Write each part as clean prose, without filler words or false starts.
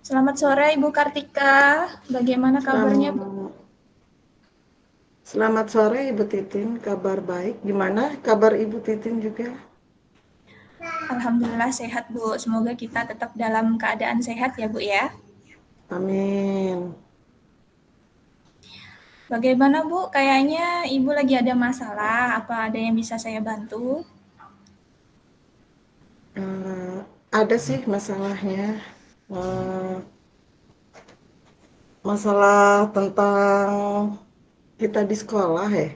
Selamat sore Ibu Kartika, bagaimana kabarnya Bu? Selamat, selamat sore Ibu Titin, kabar baik. Gimana kabar Ibu Titin juga? Alhamdulillah sehat Bu, semoga kita tetap dalam keadaan sehat ya Bu ya. Amin. Bagaimana Bu, kayaknya Ibu lagi ada masalah, apa ada yang bisa saya bantu? Eh, ada sih masalahnya. Eh, Masalah tentang kita di sekolah ya.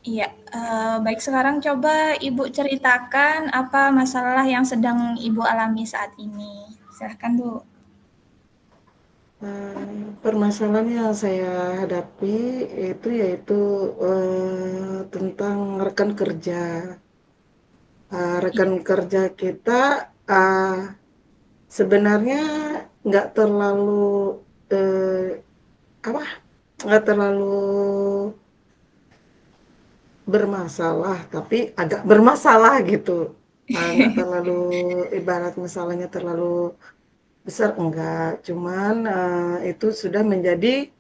Iya, baik sekarang coba Ibu ceritakan apa masalah yang sedang Ibu alami saat ini. Silahkan Bu. Permasalahan yang saya hadapi itu yaitu tentang rekan kerja. Iya, Rekan kerja kita uh, sebenarnya nggak terlalu eh, apa nggak terlalu bermasalah tapi agak bermasalah gitu. Nggak terlalu ibarat masalahnya terlalu besar enggak, cuman itu sudah menjadi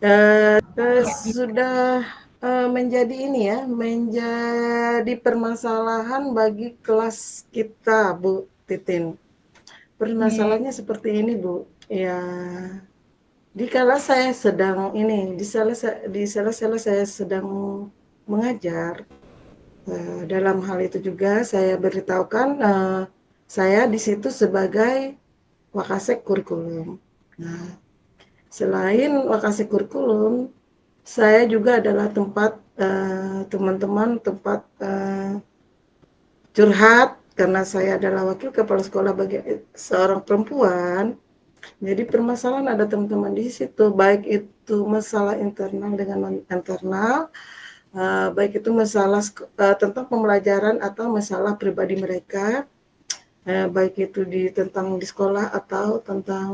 iya bisa. sudah menjadi ini ya, menjadi permasalahan bagi kelas kita Bu Titin. Oke, Permasalahannya seperti ini Bu, ya. Dikala saya sedang ini, di sela-sela saya sedang mengajar, dalam hal itu juga saya beritahukan, saya di situ sebagai wakasek kurikulum. Nah, selain wakasek kurikulum, saya juga adalah tempat, teman-teman, tempat, curhat karena saya adalah wakil kepala sekolah bagi seorang perempuan. Jadi permasalahan ada teman-teman di situ, baik itu masalah internal dengan non internal, baik itu masalah tentang pembelajaran atau masalah pribadi mereka, baik itu tentang di sekolah atau tentang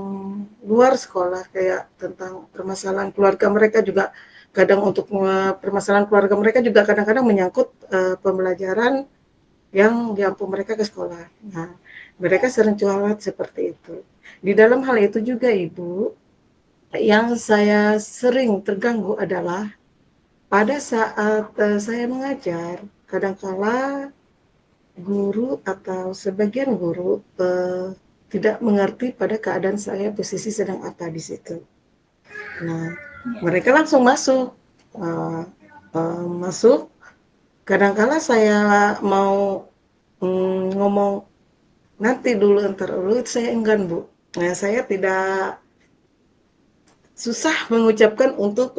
luar sekolah, kayak tentang permasalahan keluarga mereka juga kadang untuk permasalahan keluarga mereka juga kadang-kadang menyangkut pembelajaran yang diampu mereka ke sekolah. Nah, mereka sering curhat seperti itu. Di dalam hal itu juga Ibu, yang saya sering terganggu adalah pada saat saya mengajar, kadangkala guru atau sebagian guru tidak mengerti pada keadaan saya posisi sedang apa di situ. Nah, iya. mereka langsung masuk, uh, masuk. Kadangkala saya mau ngomong nanti dulu, entar dulu, saya enggan Bu. Nah, saya tidak susah mengucapkan untuk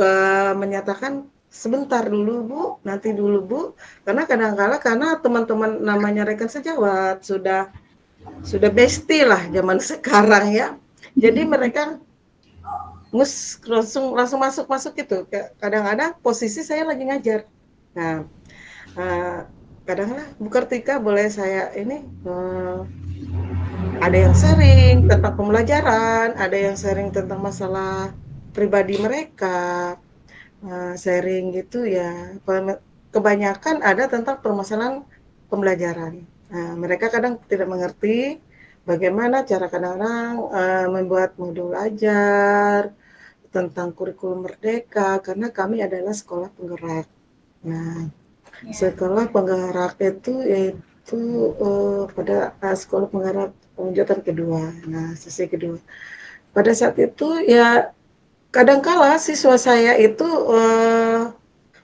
menyatakan sebentar dulu Bu, nanti dulu Bu, karena kadang-kala karena teman-teman namanya rekan sejawat sudah bestie lah zaman sekarang ya. Jadi mereka langsung langsung masuk masuk gitu. Kadang-kadang posisi saya lagi ngajar. Nah, uh, kadang-kadang Bu Kartika boleh saya ini ada yang sharing tentang pembelajaran, ada yang sharing tentang masalah pribadi mereka, sharing gitu ya. Kebanyakan ada tentang permasalahan pembelajaran. Nah, mereka kadang tidak mengerti bagaimana cara kadang-kadang membuat modul ajar tentang kurikulum merdeka karena kami adalah sekolah penggerak. Nah, Ya. sekolah penggerak itu yaitu pada sekolah penggerak pengujutan kedua. Nah, sesi kedua. Pada saat itu ya kadangkala siswa saya itu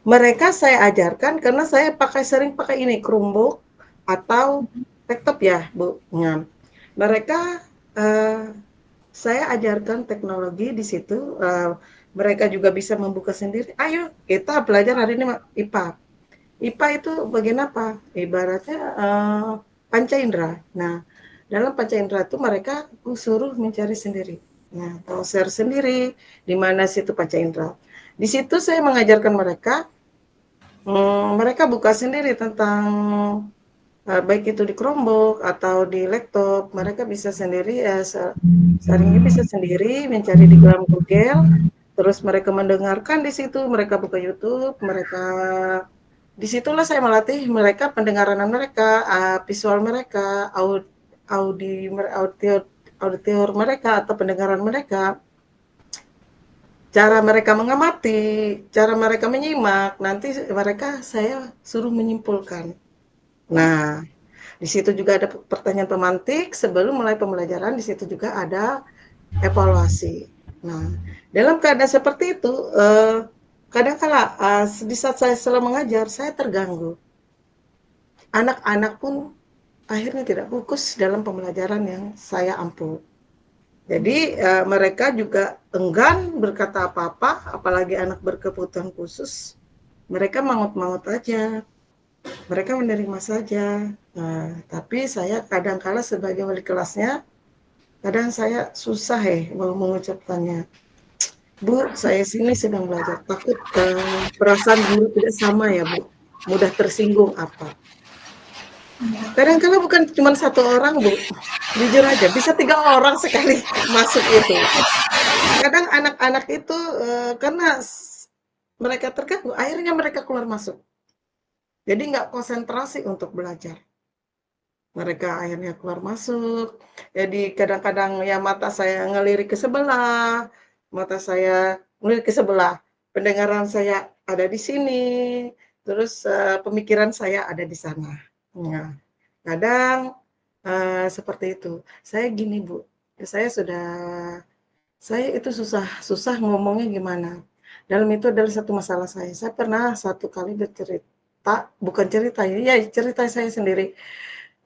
mereka saya ajarkan karena saya sering pakai ini Chromebook atau laptop ya, Bu. Nah, mereka saya ajarkan teknologi di situ, mereka juga bisa membuka sendiri. Ayo kita belajar hari ini IPA. IPA itu bagian apa? Ibaratnya panca indera. Nah, dalam panca indera itu mereka suruh mencari sendiri. Nah, share sendiri di mana situ panca indera. Di situ saya mengajarkan mereka, mereka buka sendiri tentang baik itu di Chromebook atau di laptop, mereka bisa sendiri sharingnya bisa sendiri mencari di dalam Google, terus mereka mendengarkan di situ, mereka buka YouTube, mereka Disitulah saya melatih mereka pendengaran mereka, visual mereka, auditor mereka atau pendengaran mereka, cara mereka mengamati, cara mereka menyimak, nanti mereka saya suruh menyimpulkan. Nah, di situ juga ada pertanyaan pemantik sebelum mulai pembelajaran, di situ juga ada evaluasi. Nah, dalam keadaan seperti itu, kadang-kala di saat saya sedang mengajar, saya terganggu. Anak-anak pun akhirnya tidak fokus dalam pembelajaran yang saya ampu. Jadi mereka juga enggan berkata apa-apa, apalagi anak berkebutuhan khusus. Mereka mangut-mangut aja, mereka menerima saja. Nah, tapi saya kadang-kala sebagai wali kelasnya, kadang saya susah mau mengucapkannya. Bu, saya sini sedang belajar. Takut perasaan guru tidak sama ya, Bu. Mudah tersinggung apa. Kadang-kala bukan cuma satu orang, Bu. Jujur aja, bisa 3 orang sekali masuk itu. Kadang anak-anak itu karena mereka terganggu, akhirnya mereka keluar masuk. Jadi nggak konsentrasi untuk belajar. Mereka akhirnya keluar masuk. Jadi kadang-kadang ya mata saya ngelirik ke sebelah, mata saya ngelirik ke sebelah, pendengaran saya ada di sini, terus pemikiran saya ada di sana. Nah, kadang seperti itu. Saya gini Bu, saya sudah saya itu susah susah ngomongnya gimana. Dalam itu adalah satu masalah saya. Saya pernah satu kali bercerita, bukan cerita ya, cerita saya sendiri.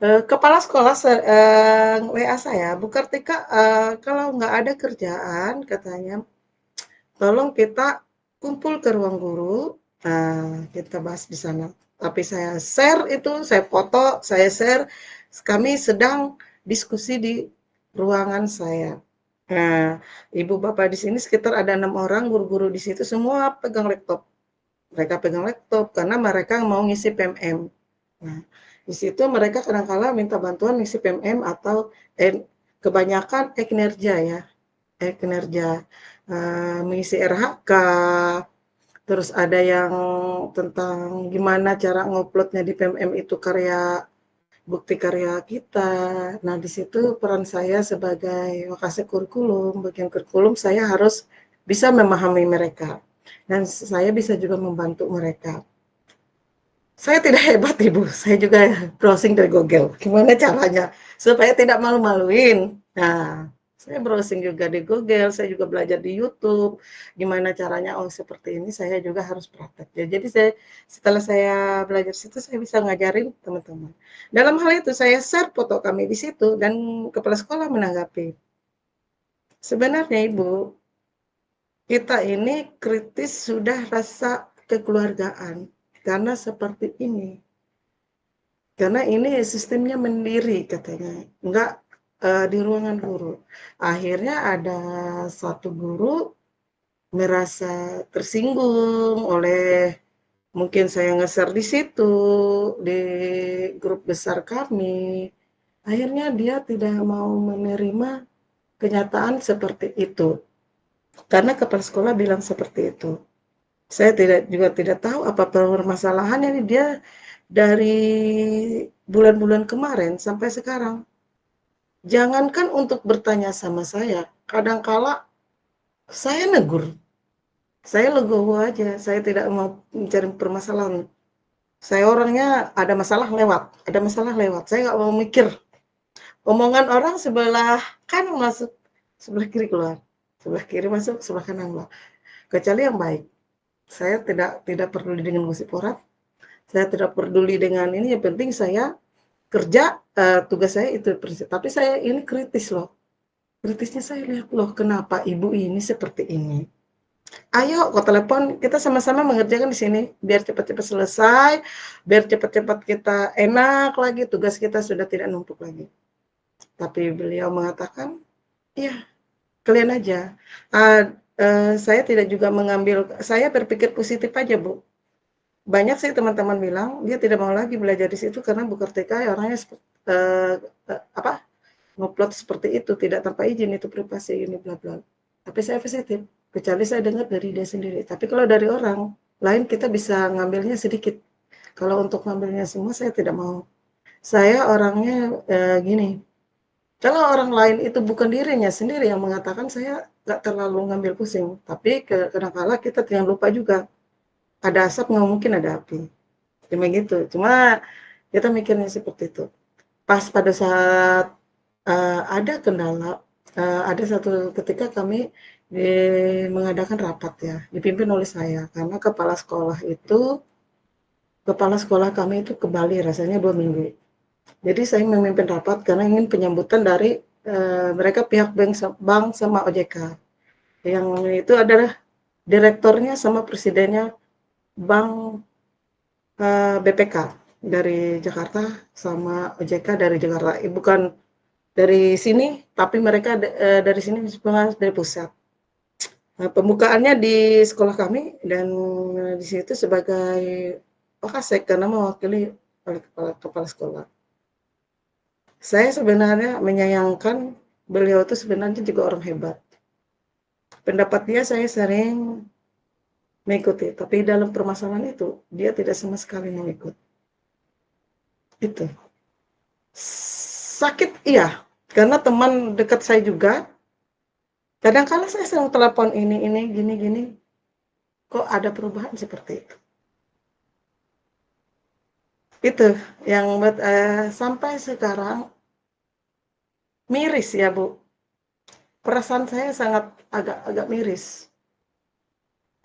Kepala sekolah WA saya, Bu Kartika, kalau nggak ada kerjaan, katanya, tolong kita kumpul ke ruang guru, kita bahas di sana. Tapi saya share itu, saya foto, saya share, kami sedang diskusi di ruangan saya. Nah, ibu bapak di sini sekitar ada 6 orang guru-guru di situ semua pegang laptop. Mereka pegang laptop karena mereka mau ngisi PMM. Nah, di situ mereka kadang-kala minta bantuan ngisi PMM atau kebanyakan kinerja ya, kinerja mengisi RHK, terus ada yang tentang gimana cara nguploadnya di PMM itu karya bukti karya kita. Nah, di situ peran saya sebagai wakasek kurikulum, bagian kurikulum saya harus bisa memahami mereka dan saya bisa juga membantu mereka. Saya tidak hebat Ibu, saya juga browsing dari Google. Gimana caranya supaya tidak malu-maluin? Nah, saya browsing juga di Google, saya juga belajar di YouTube. Gimana caranya? Oh, seperti ini saya juga harus praktek. Ya, jadi saya setelah saya belajar situ saya bisa ngajarin teman-teman. Dalam hal itu saya share foto kami di situ dan kepala sekolah menanggapi. Sebenarnya Ibu, kita ini kritis sudah rasa kekeluargaan karena seperti ini. Karena ini sistemnya mandiri katanya, enggak di ruangan guru. Akhirnya ada satu guru merasa tersinggung oleh mungkin saya nge-share di situ, di grup besar kami. Akhirnya dia tidak mau menerima kenyataan seperti itu. Karena kepala sekolah bilang seperti itu. Saya juga tidak tahu apa permasalahannya ini dia dari bulan-bulan kemarin sampai sekarang. Jangankan untuk bertanya sama saya, kadangkala saya negur. Saya legowo aja, saya tidak mau mencari permasalahan. Saya orangnya ada masalah lewat, ada masalah lewat. Saya nggak mau mikir. Omongan orang sebelah kanan masuk, sebelah kiri keluar. Sebelah kiri masuk, sebelah kanan keluar. Kecuali yang baik. Saya tidak peduli dengan gosip orang. Saya tidak peduli dengan ini. Yang penting saya kerja, tugas saya itu prinsip. Tapi saya ini kritis loh. Kritisnya saya lihat loh, kenapa ibu ini seperti ini. Ayo kok telepon, kita sama-sama mengerjakan di sini, biar cepat-cepat selesai, biar cepat-cepat kita enak lagi, tugas kita sudah tidak numpuk lagi. Tapi beliau mengatakan, iya, kalian aja. Saya tidak juga mengambil, saya berpikir positif aja Bu. Banyak sih teman-teman bilang, dia tidak mau lagi belajar di situ karena Bu Kartika orangnya uh, apa ngupload seperti itu, tidak tanpa izin, itu privasi ini bla bla. Tapi saya positif, kecuali saya dengar dari dia sendiri. Tapi kalau dari orang lain kita bisa ngambilnya sedikit. Kalau untuk ngambilnya semua saya tidak mau. Saya orangnya gini, kalau orang lain itu bukan dirinya sendiri yang mengatakan, saya nggak terlalu ngambil pusing. Tapi kadang-kala kita jangan lupa juga, ada asap nggak mungkin ada api. Cuma gitu. Cuma kita mikirnya seperti itu. Pas pada saat ada kendala, ada satu ketika kami mengadakan rapat ya, dipimpin oleh saya, karena kepala sekolah kami itu ke Bali rasanya 2 minggu. Jadi saya memimpin rapat karena ingin penyambutan dari mereka pihak bank sama OJK. Yang itu adalah direkturnya sama presidennya bank BPK dari Jakarta sama OJK dari Jakarta. Bukan dari sini, tapi mereka dari sini dari pusat. Nah, pembukaannya di sekolah kami dan di situ sebagai Wakasek karena mewakili oleh kepala sekolah. Saya sebenarnya menyayangkan beliau itu sebenarnya juga orang hebat. Pendapat dia saya sering mengikuti, tapi dalam permasalahan itu dia tidak sama sekali mau ikut. Itu sakit iya, karena teman dekat saya juga. Kadang-kala saya sering telepon ini gini gini, kok ada perubahan seperti itu. Itu yang buat sampai sekarang miris ya Bu. Perasaan saya sangat agak miris.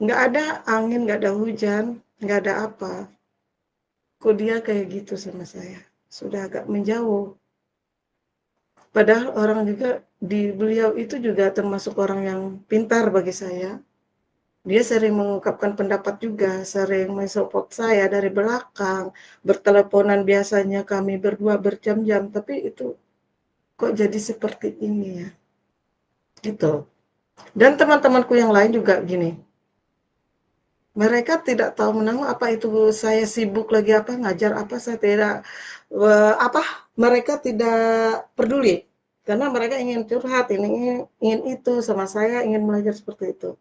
Nggak ada angin, nggak ada hujan, nggak ada apa. Kok dia kayak gitu sama saya? Sudah agak menjauh. Padahal orang juga di beliau itu juga termasuk orang yang pintar bagi saya. Dia sering mengungkapkan pendapat juga, sering mensupport saya dari belakang, berteleponan biasanya kami berdua berjam-jam, tapi itu kok jadi seperti ini ya? Gitu. Dan teman-temanku yang lain juga gini, mereka tidak tahu menang apa itu saya sibuk lagi apa, ngajar apa, saya tidak, apa, mereka tidak peduli. Karena mereka ingin curhat, ingin itu sama saya, ingin belajar seperti itu.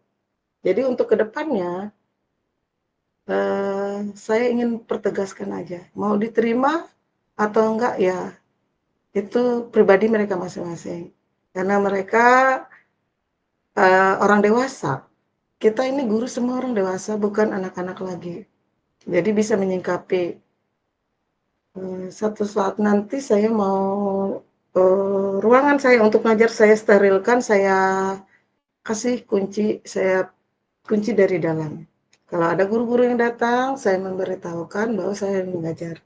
Jadi untuk kedepannya, saya ingin pertegaskan aja, mau diterima atau enggak ya, itu pribadi mereka masing-masing. Karena mereka orang dewasa. Kita ini guru semua orang dewasa, bukan anak-anak lagi. Jadi bisa menyingkapi. Satu saat nanti saya mau ruangan saya untuk ngajar saya sterilkan, saya kasih kunci, saya kunci dari dalam. Kalau ada guru-guru yang datang, saya memberitahukan bahwa saya mengajar.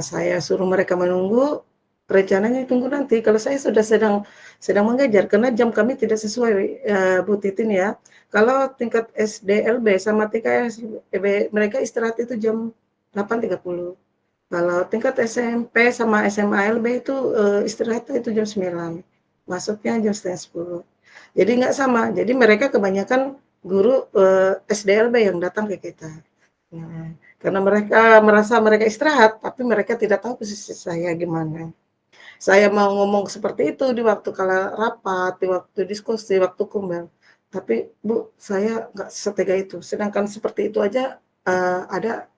Saya suruh mereka menunggu, rencananya tunggu nanti. Kalau saya sudah sedang mengajar, karena jam kami tidak sesuai, Bu Titin ya. Kalau tingkat SDLB sama TKSB, mereka istirahat itu jam 8.30. Kalau tingkat SMP sama SMALB itu istirahatnya itu jam 9. Masuknya jam setengah 10. Jadi nggak sama. Jadi mereka kebanyakan guru SDLB yang datang ke kita. Nah, karena mereka merasa mereka istirahat, tapi mereka tidak tahu posisi saya gimana. Saya mau ngomong seperti itu di waktu kala rapat, di waktu diskusi, waktu kumpul. Tapi Bu, saya nggak setega itu. Sedangkan seperti itu aja ada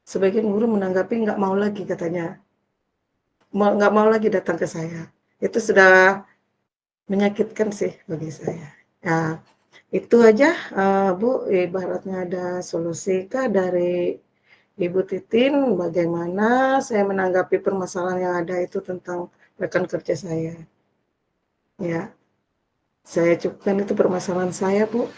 sebagian guru menanggapi nggak mau lagi katanya. Nggak mau lagi datang ke saya. Itu sudah menyakitkan sih bagi saya. Ya, itu aja Bu, ibaratnya ada solusi kah dari Ibu Titin, bagaimana saya menanggapi permasalahan yang ada itu tentang rekan kerja saya. Ya, saya cukupkan itu permasalahan saya, Bu.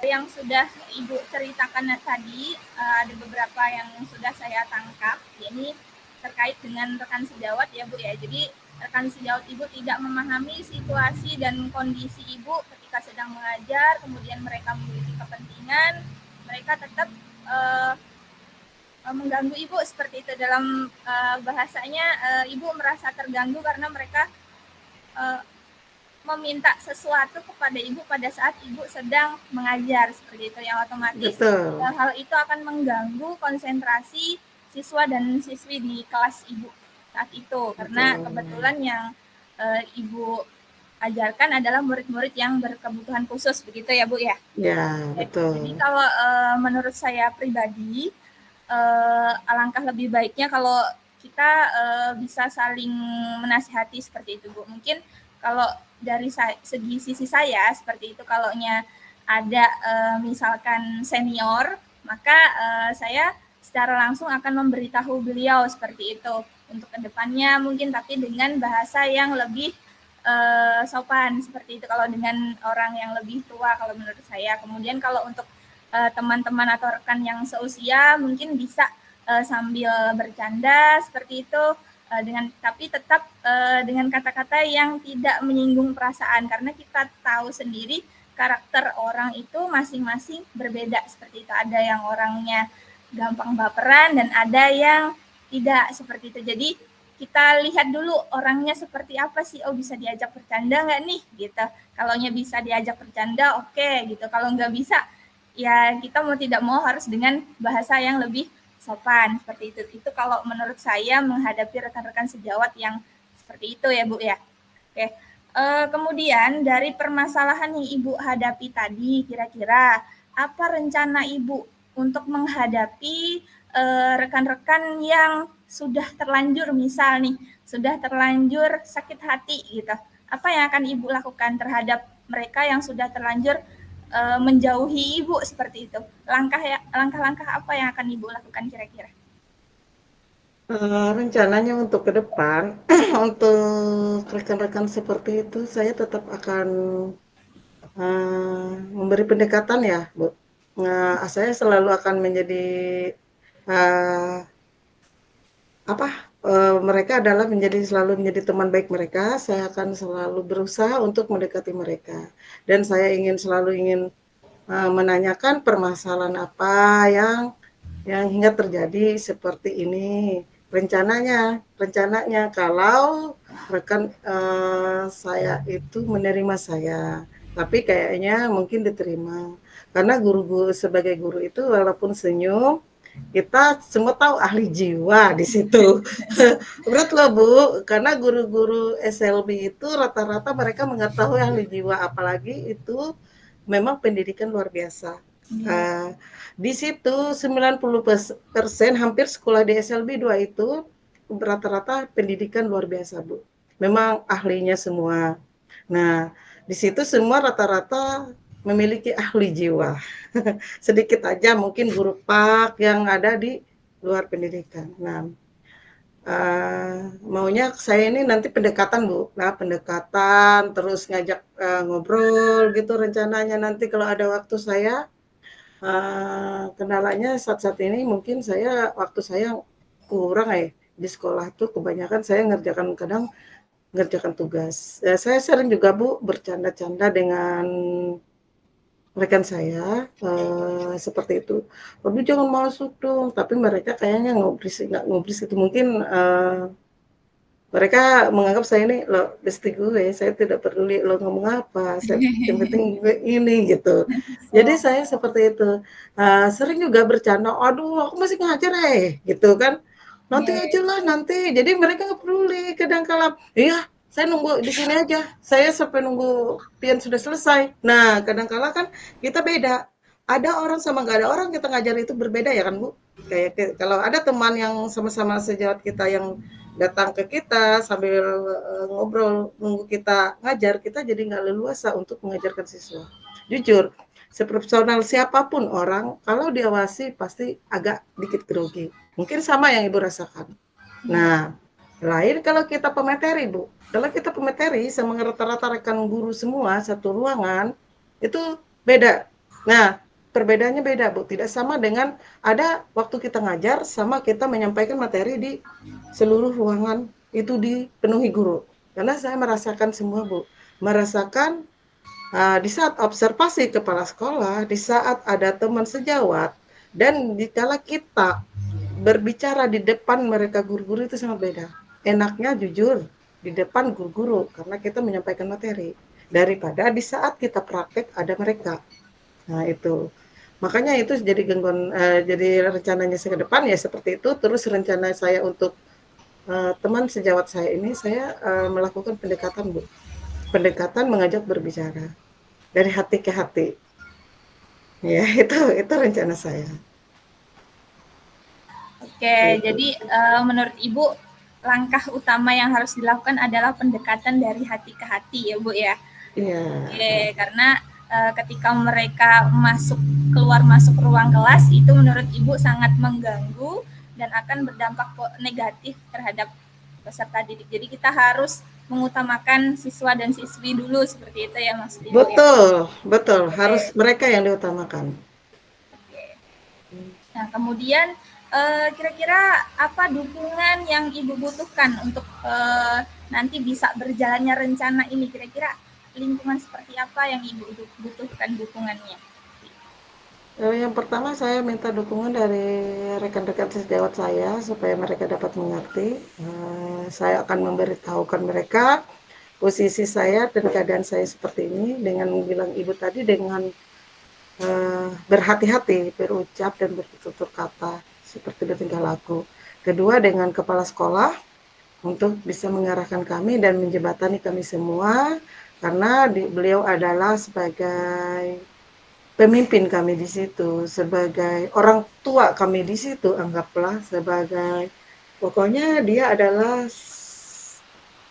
Yang sudah Ibu ceritakan tadi, ada beberapa yang sudah saya tangkap. Ini terkait dengan rekan sejawat ya Bu ya. Jadi rekan sejawat Ibu tidak memahami situasi dan kondisi Ibu ketika sedang mengajar, kemudian mereka memiliki kepentingan, mereka tetap mengganggu Ibu seperti itu. Dalam bahasanya Ibu merasa terganggu karena mereka meminta sesuatu kepada Ibu pada saat Ibu sedang mengajar, seperti itu, yang otomatis hal itu akan mengganggu konsentrasi siswa dan siswi di kelas Ibu saat itu. Karena kebetulan yang Ibu ajarkan adalah murid-murid yang berkebutuhan khusus, begitu ya Bu ya? Ya, Jadi betul. kalau menurut saya pribadi, alangkah lebih baiknya kalau kita bisa saling menasihati seperti itu Bu. Mungkin kalau dari segi sisi saya seperti itu, kalaunya ada misalkan senior, maka saya secara langsung akan memberitahu beliau seperti itu untuk kedepannya mungkin, tapi dengan bahasa yang lebih sopan seperti itu kalau dengan orang yang lebih tua kalau menurut saya. Kemudian kalau untuk teman-teman atau rekan yang seusia mungkin bisa sambil bercanda seperti itu, dengan tapi tetap dengan kata-kata yang tidak menyinggung perasaan, karena kita tahu sendiri karakter orang itu masing-masing berbeda seperti itu. Ada yang orangnya gampang baperan dan ada yang tidak seperti itu. Jadi kita lihat dulu orangnya seperti apa sih, oh bisa diajak bercanda nggak nih gitu. Kalaunya bisa diajak bercanda oke okay, gitu, kalau nggak bisa ya kita mau tidak mau harus dengan bahasa yang lebih sopan seperti itu. Itu kalau menurut saya menghadapi rekan-rekan sejawat yang seperti itu ya Bu ya. Oke. Kemudian dari permasalahan yang Ibu hadapi tadi, kira-kira apa rencana Ibu untuk menghadapi rekan-rekan yang sudah terlanjur misal nih, sudah terlanjur sakit hati gitu. Apa yang akan Ibu lakukan terhadap mereka yang sudah terlanjur menjauhi Ibu seperti itu? Langkah-langkah apa yang akan Ibu lakukan kira-kira? Rencananya untuk ke depan, untuk rekan-rekan seperti itu, saya tetap akan memberi pendekatan ya, Bu. Saya selalu akan menjadi uh, apa? Mereka adalah selalu menjadi teman baik mereka. Saya akan selalu berusaha untuk mendekati mereka, dan saya selalu ingin menanyakan permasalahan apa yang hingga terjadi seperti ini. Rencananya kalau rekan saya itu menerima saya, tapi kayaknya mungkin diterima, karena guru-guru sebagai guru itu walaupun senyum, kita semua tahu ahli jiwa di situ. Berat loh Bu, karena guru-guru SLB itu rata-rata mereka mengetahui ahli jiwa, apalagi itu memang pendidikan luar biasa. Uh, di situ 90% hampir sekolah di SLB 2 itu rata-rata pendidikan luar biasa, Bu. Memang ahlinya semua. Nah, di situ semua rata-rata memiliki ahli jiwa. Sedikit aja mungkin guru pak yang ada di luar pendidikan. Nah, maunya saya ini nanti pendekatan Bu, nah pendekatan terus ngajak ngobrol gitu rencananya nanti kalau ada waktu saya. Kendalanya saat-saat ini mungkin waktu saya kurang ya, di sekolah tuh kebanyakan saya kadang ngerjakan tugas. Saya sering juga Bu bercanda-canda dengan rekan saya seperti itu. Waduh jangan masuk dong, tapi mereka kayaknya nggak ngubris itu mungkin mereka menganggap saya ini lo besti gue, saya tidak peduli lo ngomong apa, yang penting gue ini gitu. Jadi So, saya seperti itu. Sering juga bercanda, aduh aku masih ngajar gitu kan. Nanti ya, aja lah nanti. Jadi mereka nggak peduli kadang kala. Iya, saya nunggu di sini aja. Saya sampai nunggu pian sudah selesai. Nah, kadang kala kan kita beda. Ada orang sama nggak ada orang kita ngajar itu berbeda ya kan Bu? Kayak kalau ada teman yang sama-sama sejawat kita yang datang ke kita sambil ngobrol nunggu kita ngajar, kita jadi nggak leluasa untuk mengajarkan siswa. Jujur, seprofesional siapapun orang, kalau diawasi pasti agak dikit grogi. Mungkin sama yang Ibu rasakan. ya, Nah, lain kalau kita pemateri, Bu. Kalau kita pemateri sama rata-rata rekan guru semua satu ruangan, itu beda. Nah, perbedaannya beda, Bu. Tidak sama dengan ada waktu kita ngajar sama kita menyampaikan materi di seluruh ruangan itu dipenuhi guru. Karena saya merasakan semua, Bu. Merasakan di saat observasi kepala sekolah, di saat ada teman sejawat, dan dikala kita berbicara di depan mereka guru-guru itu sangat beda. Enaknya jujur di depan guru-guru karena kita menyampaikan materi daripada di saat kita praktek ada mereka. Nah itu. Makanya itu jadi gangguan jadi rencananya saya ke depan ya seperti itu. Terus rencana saya untuk teman sejawat saya ini saya melakukan pendekatan Bu. pendekatan mengajak berbicara dari hati ke hati. Ya, itu rencana saya. Oke, Gitu. jadi menurut Ibu langkah utama yang harus dilakukan adalah pendekatan dari hati ke hati ya Bu ya. Iya. Oke, karena ketika mereka keluar masuk ruang kelas itu menurut Ibu sangat mengganggu dan akan berdampak negatif terhadap peserta didik. Jadi kita harus mengutamakan siswa dan siswi dulu seperti itu ya Mas Ibu ya. Betul, betul. Harus Oke. mereka yang diutamakan. Oke. Nah, kemudian kira-kira apa dukungan yang Ibu butuhkan untuk nanti bisa berjalannya rencana ini? Kira-kira lingkungan seperti apa yang Ibu butuhkan dukungannya? Yang pertama saya minta dukungan dari rekan-rekan sejawat saya supaya mereka dapat mengerti. Saya akan memberitahukan mereka posisi saya dan keadaan saya seperti ini dengan bilang ibu tadi dengan berhati-hati berucap dan bertutur kata seperti bertingkah laku. Kedua dengan kepala sekolah untuk bisa mengarahkan kami dan menjembatani kami semua karena beliau adalah sebagai pemimpin kami di situ, sebagai orang tua kami di situ, anggaplah sebagai pokoknya dia adalah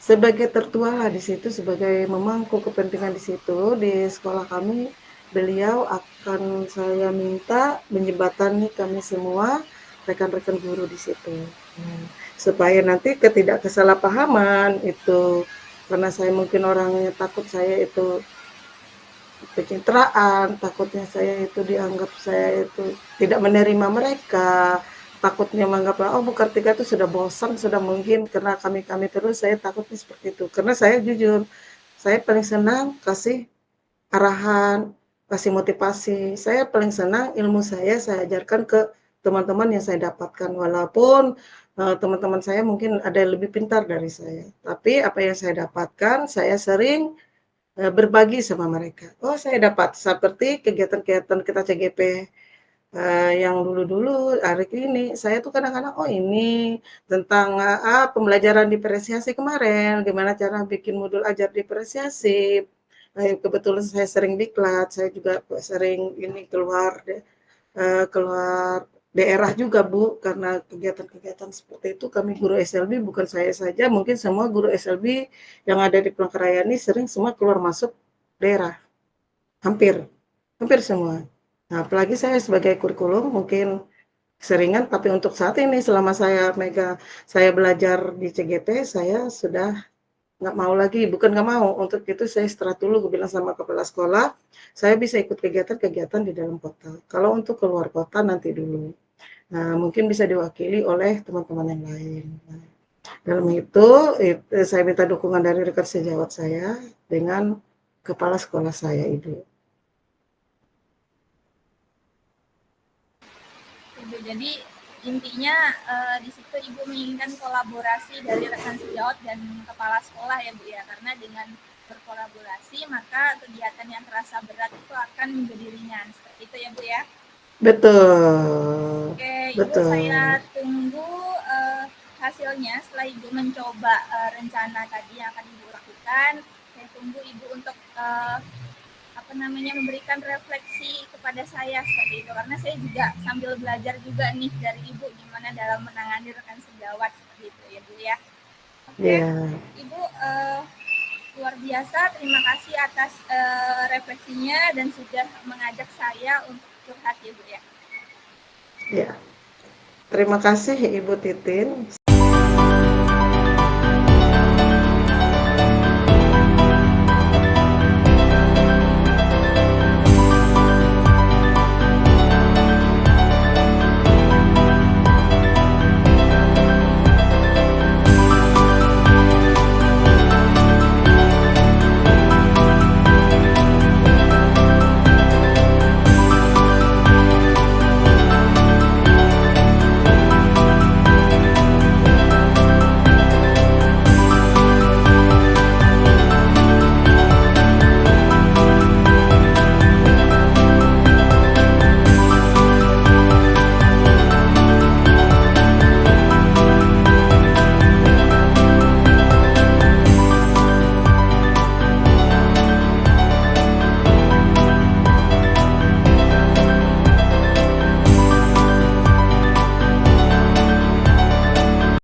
sebagai tertua lah di situ, sebagai memangku kepentingan di situ di sekolah kami. Beliau akan saya minta menjembatani kami semua rekan-rekan guru di situ, supaya nanti ketidakkesalahpahaman itu karena saya mungkin orangnya takut saya itu pencitraan, takutnya saya itu dianggap saya itu tidak menerima mereka, takutnya menganggap oh Bu Kartika itu sudah bosan, sudah mungkin karena kami terus, saya takutnya seperti itu. Karena saya jujur, saya paling senang kasih arahan, kasih motivasi. Saya paling senang ilmu saya ajarkan ke teman-teman yang saya dapatkan, walaupun teman-teman saya mungkin ada yang lebih pintar dari saya. Tapi apa yang saya dapatkan, saya sering berbagi sama mereka. Oh, saya dapat seperti kegiatan-kegiatan kita CGP yang dulu-dulu, hari ini saya tuh kadang-kadang, oh ini tentang pembelajaran diferensiasi kemarin, gimana cara bikin modul ajar diferensiasi. Kebetulan saya sering diklat, saya juga sering ini keluar daerah juga Bu, karena kegiatan-kegiatan seperti itu kami guru SLB, bukan saya saja, mungkin semua guru SLB yang ada di Palangkaraya ini sering semua keluar masuk daerah, hampir, hampir semua. Nah, apalagi saya sebagai kurikulum mungkin seringan, tapi untuk saat ini selama saya belajar di CGP, saya sudah nggak mau lagi, bukan nggak mau, untuk itu saya istirahat dulu, gue bilang sama kepala sekolah, saya bisa ikut kegiatan-kegiatan di dalam kota. Kalau untuk keluar kota nanti dulu. Nah, mungkin bisa diwakili oleh teman-teman yang lain. Nah, dalam itu saya minta dukungan dari rekan sejawat saya dengan kepala sekolah saya itu. Ibu, jadi intinya di situ Ibu menginginkan kolaborasi dari rekan sejawat dan kepala sekolah ya Bu ya, karena dengan berkolaborasi maka kegiatan yang terasa berat itu akan menjadi ringan seperti itu ya Bu ya. Betul, Oke, Ibu saya betul. tunggu hasilnya setelah Ibu mencoba rencana tadi yang akan Ibu lakukan. Saya tunggu Ibu untuk memberikan refleksi kepada saya seperti itu, karena saya juga sambil belajar juga nih dari Ibu gimana dalam menangani rekan sejawat seperti itu ya Bu ya. Oke, Ya, Ibu luar biasa, terima kasih atas refleksinya dan sudah mengajak saya untuk curhat ya Bu ya. ya. Terima kasih Ibu Titin.